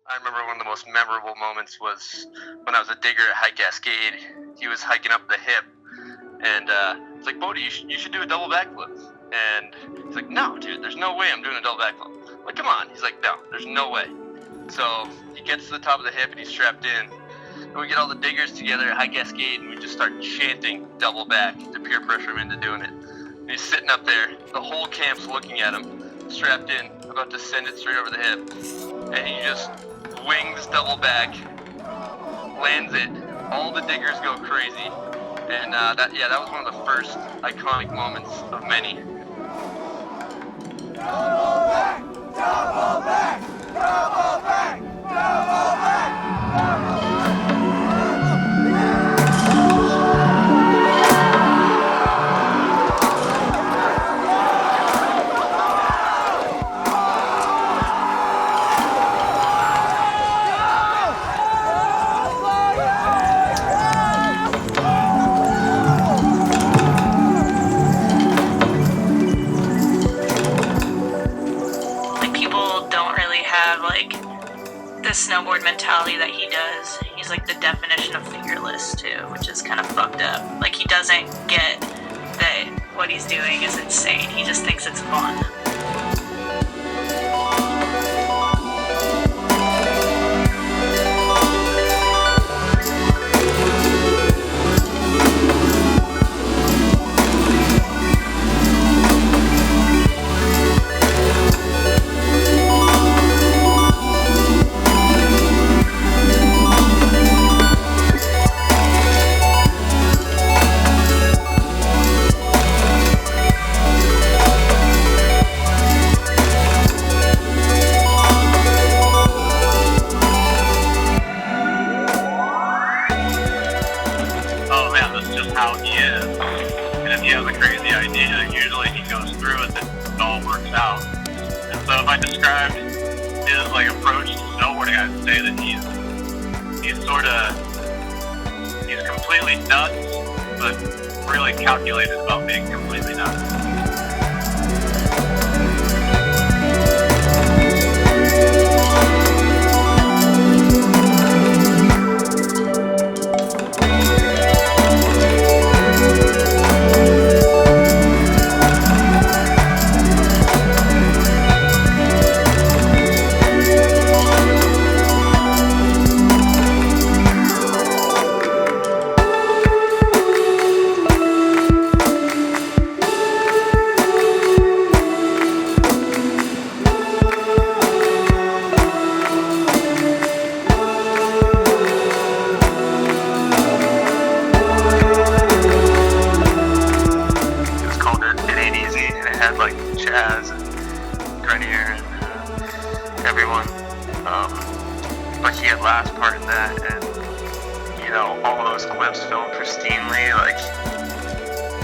I remember one of the most memorable moments was when I was a digger at High Cascade. He was hiking up the hip, and it's like, Bode, you should do a double backflip. And he's like, no, dude, there's no way I'm doing a double backflip. I'm like, come on. He's like, no, there's no way. So he gets to the top of the hip and he's strapped in. And we get all the diggers together at High Cascade and we just start chanting double back to peer pressure him into doing it. And he's sitting up there, the whole camp's looking at him, strapped in, about to send it straight over the hip. And he just wings double back, lands it, all the diggers go crazy. And that was one of the first iconic moments of many. Double back! Double back! Double back! Double back! Double back! Snowboard mentality that he does. He's like the definition of fearless too, which is kind of fucked up. Like he doesn't get that what he's doing is insane. He just thinks it's fun. completely nuts, but really calculated about being completely nuts. Grenier and everyone, but he had last part in that, and you know, all those clips filmed pristinely. Like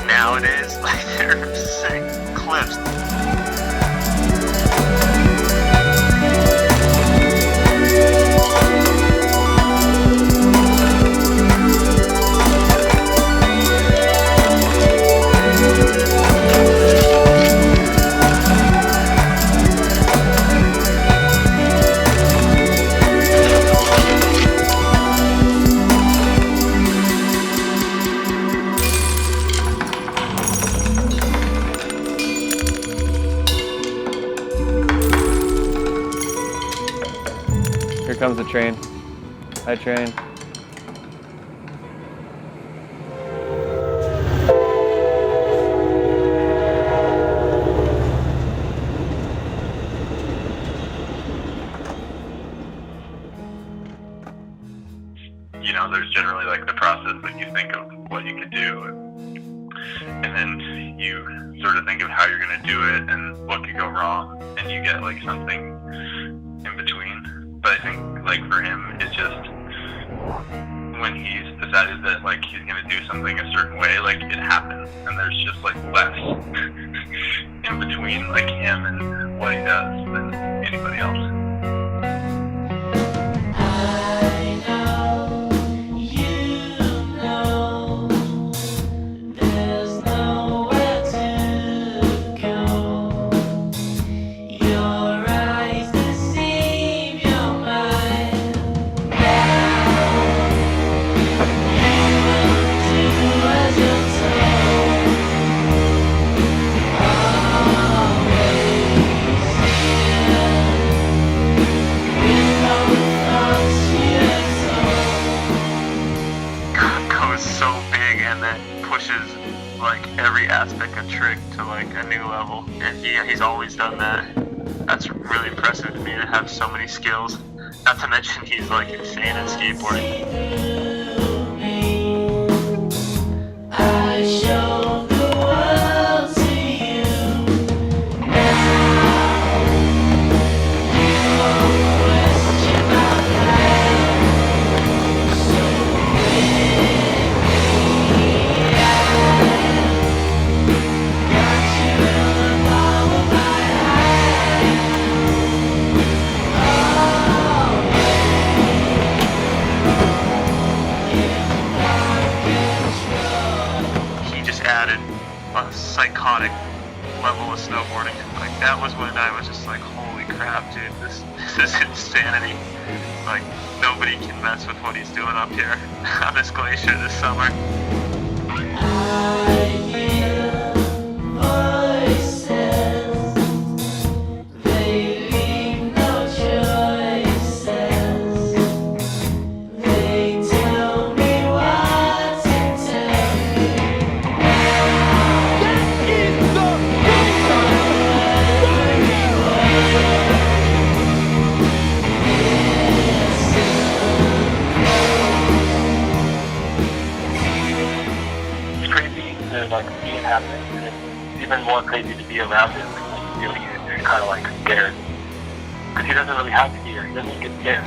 nowadays, like they're sick clips. Here comes the train. Hi, train. You know, there's generally like the process that you think of what you could do, and then you sort of think of how you're going to do it and what could go wrong, and you get like something in between. But I think, like, for him, it's just when he's decided that, like, he's going to do something a certain way, like, it happens. And there's just, like, less in between, like, him and what he does than anybody else. Your eyes deceive your mind. level, and he's always done that. That's really impressive to me to have so many skills. Not to mention he's like insane at skateboarding. I show the world to you. Now you won't question my life. So with me, I got you in the palm of my hand. He just added a psychotic level of snowboarding. Like, that was when I was just like, holy crap, dude, this is insanity. Like, nobody can mess with what he's doing up here on this glacier this summer. I hear voices, they leave no choices. They tell me what to tell you. That is the It's crazy to like see it happen, and it's even more crazy to be around it when he's doing it. You're kind of like scared, because he doesn't really have fear. He doesn't get scared.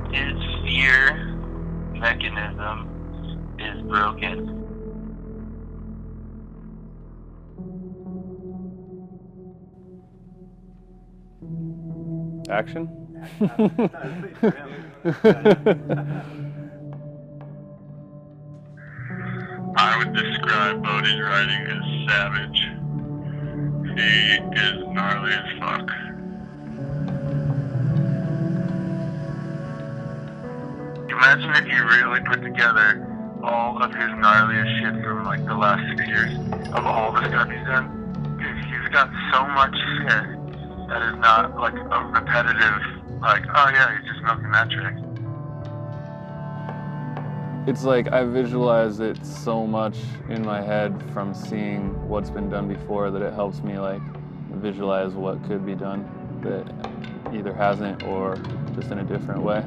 His fear mechanism is broken. Action? I would describe Bode's riding as savage. He is gnarly as fuck. Imagine if he really put together all of his gnarliest shit from like the last 6 years of all the stuff he's done. Dude, he's got so much shit that is not like a repetitive, like, oh yeah, he's just milking that trick. It's like I visualize it so much in my head from seeing what's been done before that it helps me like visualize what could be done that either hasn't or just in a different way.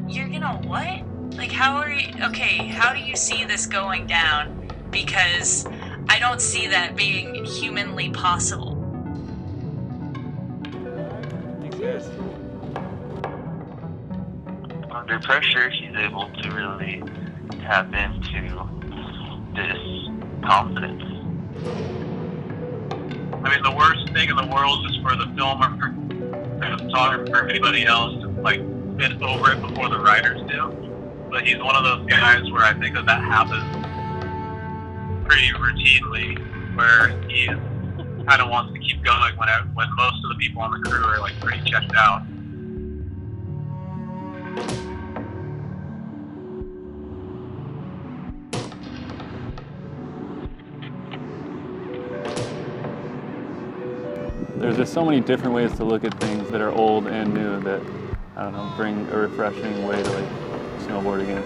You're gonna what? Like, how are you? Okay, how do you see this going down? Because I don't see that being humanly possible. under pressure, he's able to really tap into this confidence. I mean, the worst thing in the world is for the filmer, the photographer, anybody else to like get over it before the writers do. But he's one of those guys where I think that happens pretty routinely, where he kind of wants to keep going when most of the people on the crew are like pretty checked out. There's just so many different ways to look at things that are old and new that, I don't know, bring a refreshing way to like snowboard again.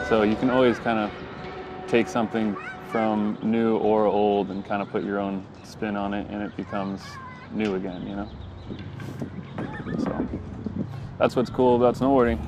So you can always kind of take something from new or old and kind of put your own spin on it and it becomes new again, you know? So that's what's cool about snowboarding.